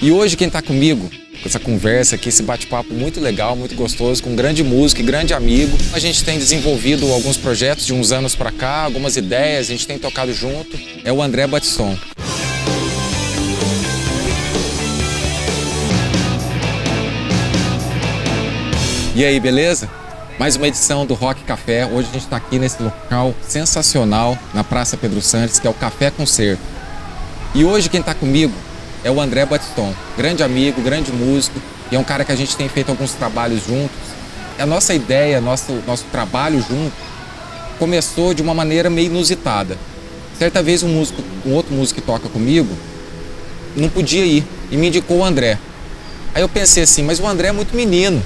E hoje quem está comigo, com essa conversa aqui, esse bate-papo muito legal, muito gostoso, com um grande músico e grande amigo. A gente tem desenvolvido alguns projetos de uns anos para cá, algumas ideias, a gente tem tocado junto. É o André Battiston. E aí, beleza? Mais uma edição do Rock Café. Hoje a gente está aqui nesse local sensacional, na Praça Pedro Santos, que é o Café Concerto. E hoje quem está comigo é o André Battiston, grande amigo, grande músico, e é um cara que a gente tem feito alguns trabalhos juntos. A nossa ideia, nosso trabalho junto, começou de uma maneira meio inusitada. Certa vez um outro músico que toca comigo não podia ir e me indicou o André. Aí eu pensei assim, mas o André é muito menino,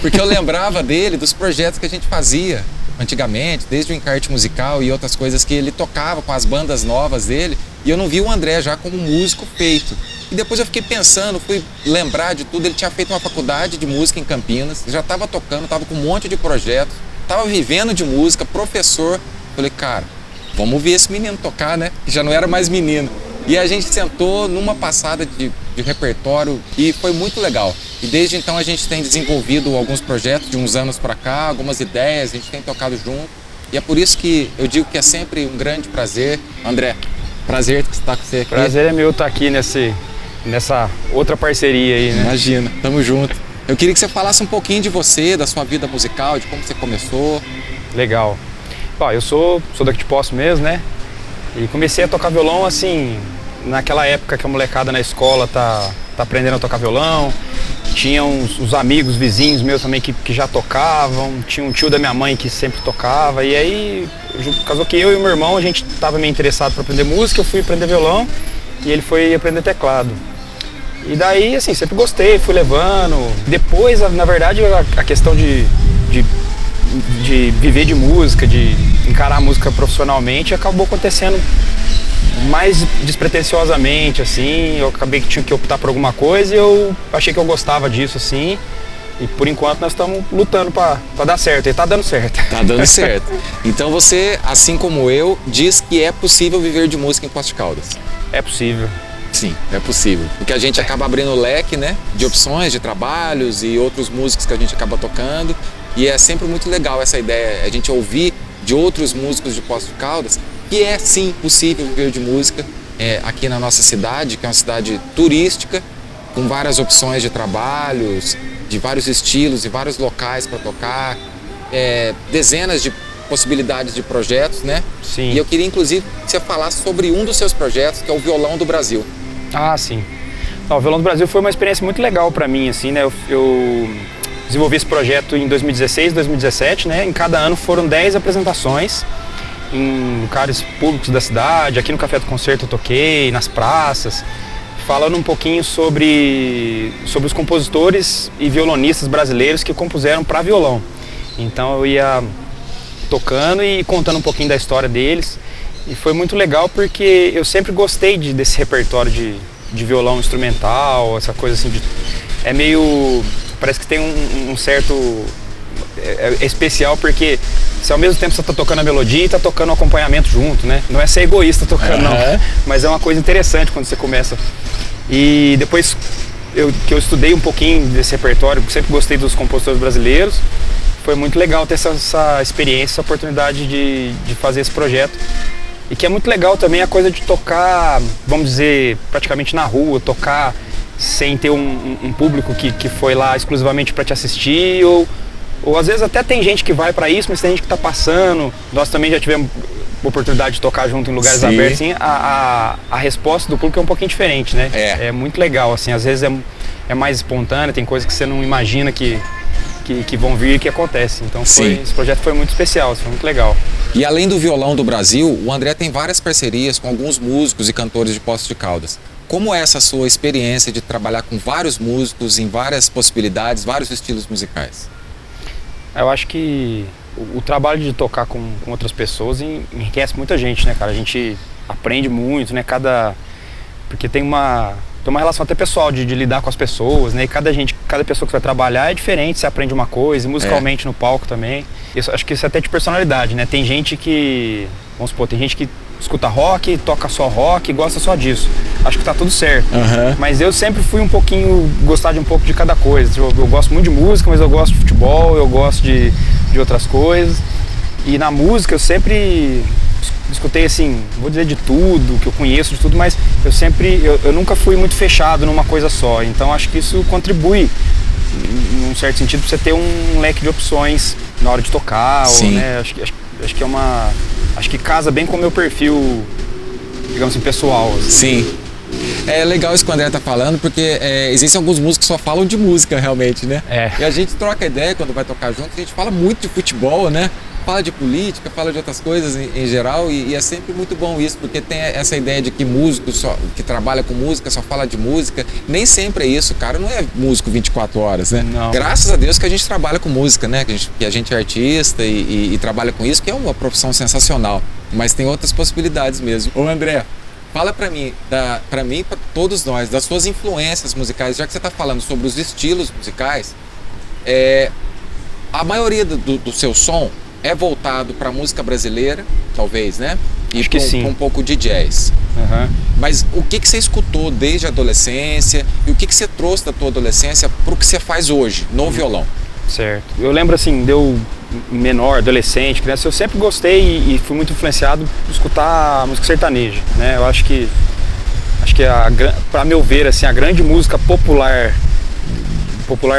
porque eu lembrava dele, dos projetos que a gente fazia antigamente, desde o encarte musical e outras coisas que ele tocava com as bandas novas dele, e eu não vi o André já como músico feito. E depois eu fiquei pensando, fui lembrar de tudo, ele tinha feito uma faculdade de música em Campinas, já estava tocando, estava com um monte de projetos, estava vivendo de música, professor. Falei, cara, vamos ver esse menino tocar, né? Que já não era mais menino. E a gente sentou numa passada de repertório e foi muito legal. E desde então a gente tem desenvolvido alguns projetos de uns anos para cá, algumas ideias, a gente tem tocado junto. E é por isso que eu digo que é sempre um grande prazer. André, prazer estar com você aqui. Prazer é meu estar aqui nessa outra parceria aí, né? Imagina, tamo junto. Eu queria que você falasse um pouquinho de você, da sua vida musical, de como você começou. Legal. Bom, eu sou daqui de Poços mesmo, né? E comecei a tocar violão assim, naquela época que a molecada na escola tá aprendendo a tocar violão. Tinha uns amigos, vizinhos meus também que já tocavam. Tinha um tio da minha mãe que sempre tocava. E aí, casou que eu e o meu irmão, a gente tava meio interessado para aprender música. Eu fui aprender violão e ele foi aprender teclado. E daí, assim, sempre gostei, fui levando. Depois, na verdade, a questão de viver de música, de encarar a música profissionalmente, acabou acontecendo mais despretensiosamente, assim. Eu acabei que tinha que optar por alguma coisa e eu achei que eu gostava disso, assim. E por enquanto nós estamos lutando para dar certo, e tá dando certo. Tá dando certo. Então você, assim como eu, diz que é possível viver de música em Poços de Caldas. É possível. Sim, é possível. Porque a gente acaba abrindo o leque, né, de opções, de trabalhos e outros músicos que a gente acaba tocando. E é sempre muito legal essa ideia, a gente ouvir de outros músicos de Poços de Caldas, que é sim possível viver de música aqui na nossa cidade, que é uma cidade turística, com várias opções de trabalhos, de vários estilos e vários locais para tocar, dezenas de possibilidades de projetos, né? Sim. E eu queria inclusive que você falasse sobre um dos seus projetos, que é o Violão do Brasil. Ah, sim. Não, o Violão do Brasil foi uma experiência muito legal para mim, assim, né? Eu desenvolvi esse projeto em 2016, 2017, né? Em cada ano foram 10 apresentações em lugares públicos da cidade. Aqui no Café do Concerto eu toquei, nas praças, falando um pouquinho sobre os compositores e violonistas brasileiros que compuseram para violão. Então eu ia tocando e contando um pouquinho da história deles. E foi muito legal porque eu sempre gostei desse repertório de violão instrumental, essa coisa assim é meio... Parece que tem um certo... É especial porque se ao mesmo tempo você está tocando a melodia e está tocando o acompanhamento junto, né? Não é ser egoísta tocando, não. Mas é uma coisa interessante quando você começa. E depois que eu estudei um pouquinho desse repertório, sempre gostei dos compositores brasileiros, foi muito legal ter essa experiência, essa oportunidade de fazer esse projeto. E que é muito legal também a coisa de tocar, vamos dizer, praticamente na rua, tocar sem ter um público que foi lá exclusivamente para te assistir, ou às vezes até tem gente que vai para isso, mas tem gente que está passando. Nós também já tivemos oportunidade de tocar junto em lugares abertos, assim, a resposta do público é um pouquinho diferente, né? É muito legal, assim, às vezes é mais espontânea, tem coisas que você não imagina que vão vir e que acontece. Então esse projeto foi muito especial, foi muito legal. E além do Violão do Brasil, o André tem várias parcerias com alguns músicos e cantores de Poços de Caldas. Como é essa sua experiência de trabalhar com vários músicos em várias possibilidades, vários estilos musicais? Eu acho que o trabalho de tocar com outras pessoas enriquece muita gente, né, cara? A gente aprende muito, né? Porque tem uma relação até pessoal de lidar com as pessoas, né? E cada pessoa que vai trabalhar é diferente, você aprende uma coisa, e musicalmente no palco também. Acho que isso é até de personalidade, né? Tem gente que, vamos supor, tem gente que escuta rock, toca só rock, gosta só disso. Acho que tá tudo certo. Mas eu sempre fui um pouquinho, gostar de um pouco de cada coisa. Eu gosto muito de música, mas eu gosto de futebol, eu gosto de outras coisas. E na música eu sempre escutei assim, vou dizer de tudo, que eu conheço de tudo, mas eu nunca fui muito fechado numa coisa só. Então acho que isso contribui, num certo sentido, pra você ter um leque de opções na hora de tocar. Ou, né, acho que casa bem com o meu perfil, digamos assim, pessoal. Assim. Sim. É legal isso que o André tá falando, porque existem alguns músicos que só falam de música realmente, né? E a gente troca ideia quando vai tocar junto, a gente fala muito de futebol, né? Fala de política, fala de outras coisas em geral, e é sempre muito bom isso, porque tem essa ideia de que músico que trabalha com música só fala de música. Nem sempre é isso, cara, não é músico 24 horas, né? Não. Graças a Deus que a gente trabalha com música, né? Que a gente é artista e trabalha com isso, que é uma profissão sensacional. Mas tem outras possibilidades mesmo. Ô André, fala pra mim, pra todos nós, das suas influências musicais, já que você tá falando sobre os estilos musicais, a maioria do seu som é voltado para música brasileira, talvez, né? E acho que sim. Um pouco de jazz. Mas o que você escutou desde a adolescência e o que você trouxe da tua adolescência para o que você faz hoje no violão? Certo. Eu lembro assim, eu menor, adolescente, criança, eu sempre gostei e fui muito influenciado por escutar música sertaneja, né? Eu acho que para meu ver, assim, a grande música popular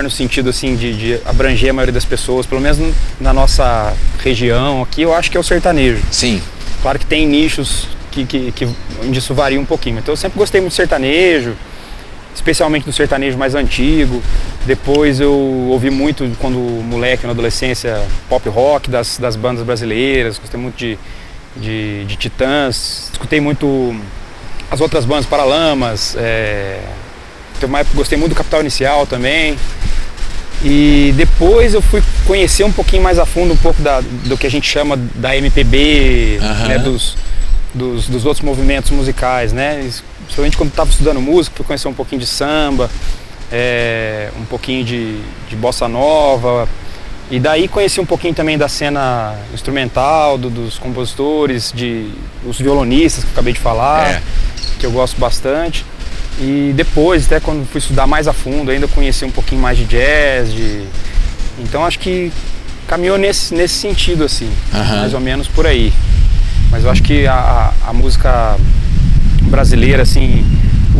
no sentido assim de abranger a maioria das pessoas, pelo menos na nossa região aqui, eu acho que é o sertanejo. Sim. Claro que tem nichos onde isso varia um pouquinho. Então eu sempre gostei muito de sertanejo, especialmente do sertanejo mais antigo. Depois eu ouvi muito, quando moleque, na adolescência, pop rock das bandas brasileiras. Gostei muito de Titãs. Escutei muito as outras bandas, Paralamas. Teve uma época que gostei muito do Capital Inicial também. E depois eu fui conhecer um pouquinho mais a fundo um pouco do que a gente chama da MPB, né, dos outros movimentos musicais, né? Principalmente quando estava estudando música, fui conhecer um pouquinho de samba, um pouquinho de bossa nova. E daí conheci um pouquinho também da cena instrumental, dos compositores, os violonistas que eu acabei de falar, que eu gosto bastante. E depois, até quando fui estudar mais a fundo, ainda conheci um pouquinho mais de jazz. Então acho que caminhou nesse sentido, assim, mais ou menos por aí. Mas eu acho que a música brasileira, assim,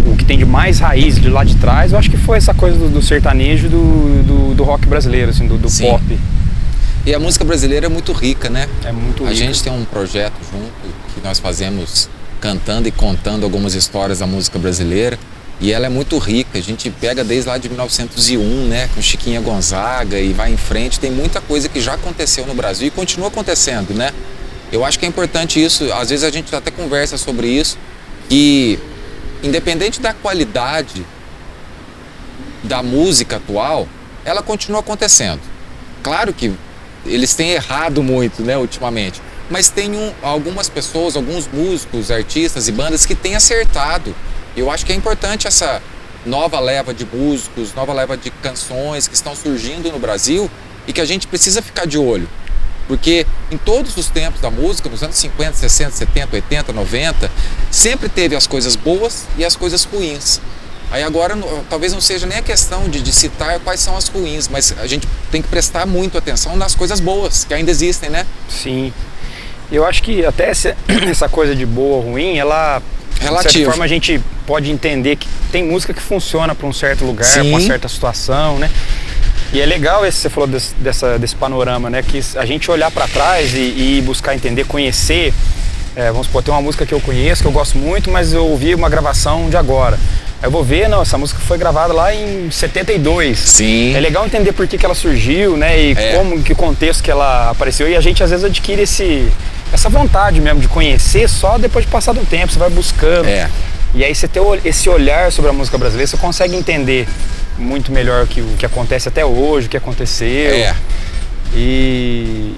o que tem de mais raiz de lá de trás, eu acho que foi essa coisa do sertanejo, do rock brasileiro, assim, do pop. E a música brasileira é muito rica, né? É muito rica. A gente tem um projeto junto que nós fazemos cantando e contando algumas histórias da música brasileira, e ela é muito rica. A gente pega desde lá de 1901, né, com Chiquinha Gonzaga, e vai em frente. Tem muita coisa que já aconteceu no Brasil e continua acontecendo, né? Eu acho que é importante isso, às vezes a gente até conversa sobre isso, que independente da qualidade da música atual, ela continua acontecendo. Claro que eles têm errado muito, né, ultimamente, mas tem algumas pessoas, alguns músicos, artistas e bandas que têm acertado. Eu acho que é importante essa nova leva de músicos, nova leva de canções que estão surgindo no Brasil e que a gente precisa ficar de olho. Porque em todos os tempos da música, nos anos 50, 60, 70, 80, 90, sempre teve as coisas boas e as coisas ruins. Aí agora talvez não seja nem a questão de citar quais são as ruins, mas a gente tem que prestar muito atenção nas coisas boas, que ainda existem, né? Sim. Eu acho que até essa coisa de boa ou ruim, ela, de certa forma, a gente pode entender que tem música que funciona para um certo lugar, para uma certa situação, né? E é legal esse, você falou desse panorama, né? Que a gente olhar para trás e buscar entender, conhecer. Vamos supor, tem uma música que eu conheço, que eu gosto muito, mas eu ouvi uma gravação de agora. Eu vou ver, não, essa música foi gravada lá em 72. Sim. É legal entender por que ela surgiu, né? E que contexto que ela apareceu. E a gente às vezes adquire essa vontade mesmo de conhecer só depois de passar do tempo, você vai buscando. E aí você ter esse olhar sobre a música brasileira, você consegue entender muito melhor o que acontece até hoje, o que aconteceu. E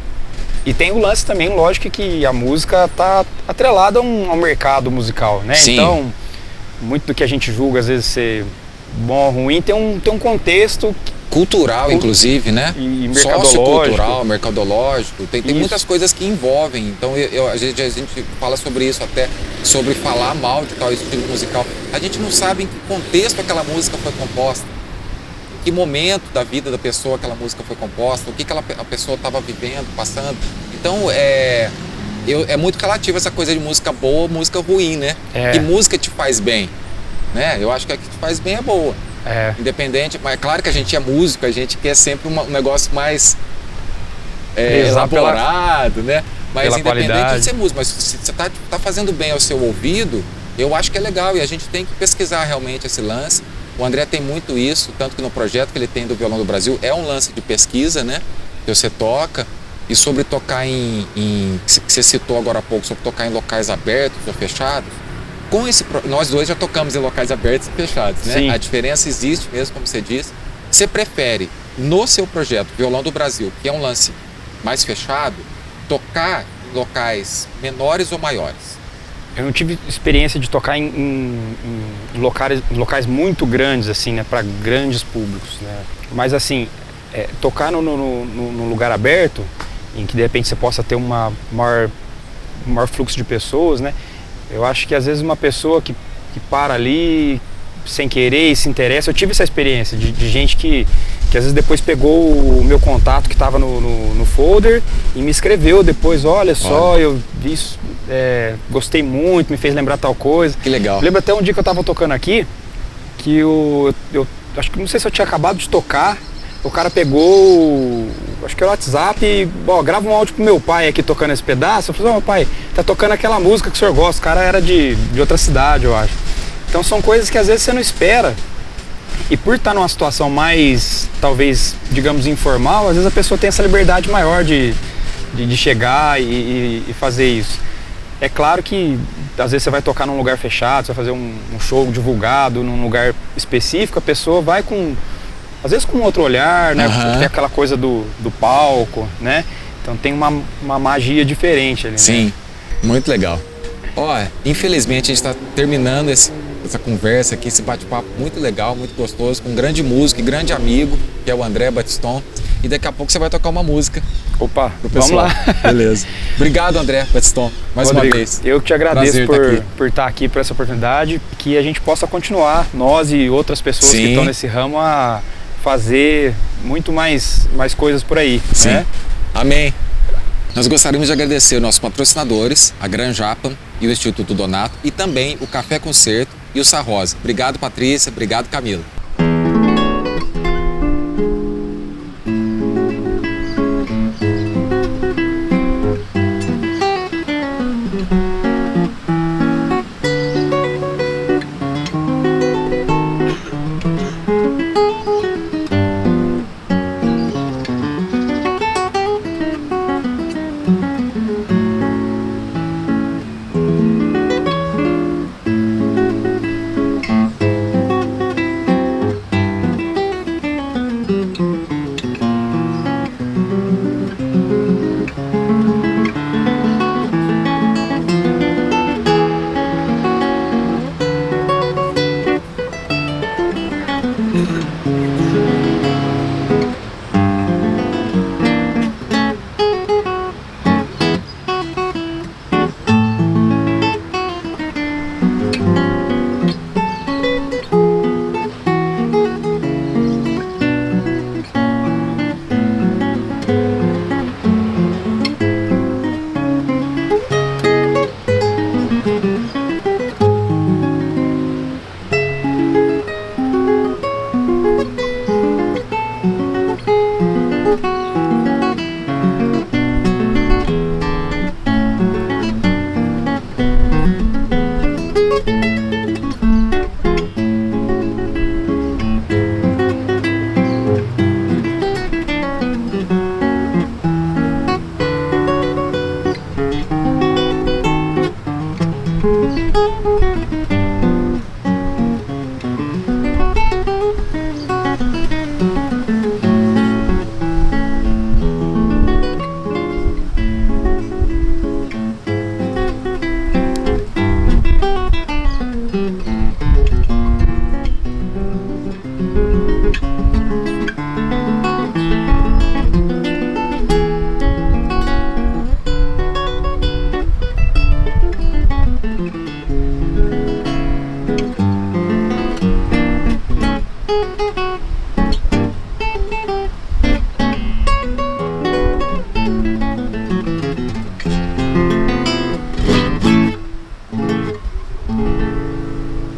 tem o lance também, lógico, que a música está atrelada ao mercado musical, né? Sim. Então, muito do que a gente julga às vezes ser bom ou ruim tem um contexto cultural, inclusive, né? E sociocultural, mercadológico. Tem muitas coisas que envolvem. Então a gente fala sobre isso até, sobre falar mal de tal estilo musical. A gente não sabe em que contexto aquela música foi composta, em que momento da vida da pessoa aquela música foi composta, o que a pessoa estava vivendo, passando. Então é muito relativo essa coisa de música boa, música ruim, né? Que música te faz bem, né? Eu acho que a que te faz bem é boa. Independente, mas é claro que a gente é músico, a gente quer sempre um negócio mais elaborado, né? Mas independente qualidade de ser músico, mas se você tá fazendo bem ao seu ouvido, eu acho que é legal e a gente tem que pesquisar realmente esse lance. O André tem muito isso, tanto que no projeto que ele tem do Violão do Brasil é um lance de pesquisa, né? Que você toca. E sobre tocar que você citou agora há pouco, sobre tocar em locais abertos ou fechados. Nós dois já tocamos em locais abertos e fechados, né? Sim. A diferença existe mesmo, como você disse. Você prefere, no seu projeto Violão do Brasil, que é um lance mais fechado, tocar em locais menores ou maiores? Eu não tive experiência de tocar em locais muito grandes, assim, né? Para grandes públicos, né? Mas, assim, tocar no lugar aberto, em que de repente você possa ter um maior fluxo de pessoas, né? Eu acho que às vezes uma pessoa que para ali sem querer e se interessa, eu tive essa experiência de gente que às vezes depois pegou o meu contato que estava no folder e me escreveu depois, olha só, eu vi isso, gostei muito, me fez lembrar tal coisa. Que legal. Eu lembro até um dia que eu estava tocando aqui, que eu acho que não sei se eu tinha acabado de tocar, o cara pegou, acho que era o WhatsApp e, grava um áudio pro meu pai aqui tocando esse pedaço. Eu falei, meu pai, tá tocando aquela música que o senhor gosta. O cara era de outra cidade, eu acho. Então são coisas que às vezes você não espera. E por estar numa situação mais, talvez, digamos, informal, às vezes a pessoa tem essa liberdade maior de chegar e fazer isso. É claro que às vezes você vai tocar num lugar fechado, você vai fazer um show divulgado num lugar específico, a pessoa vai às vezes com outro olhar, né? Tem aquela coisa do palco, né? Então tem uma magia diferente ali, Sim, né? Muito legal. Infelizmente a gente está terminando essa conversa aqui, esse bate-papo muito legal, muito gostoso, com um grande músico e grande amigo, que é o André Battiston. E daqui a pouco você vai tocar uma música. Opa, vamos lá. Beleza. Obrigado, André Battiston, mais Rodrigo, uma vez. Eu que te agradeço por estar aqui, por essa oportunidade, que a gente possa continuar, nós e outras pessoas que estão nesse ramo, a fazer muito mais coisas por aí. Sim. Né? Amém. Nós gostaríamos de agradecer os nossos patrocinadores, a Gran Japan e o Instituto Donato, e também o Café Concerto e o Sarrosa. Obrigado, Patrícia. Obrigado, Camila.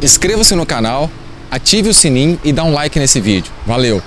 Inscreva-se no canal, ative o sininho e dá um like nesse vídeo. Valeu!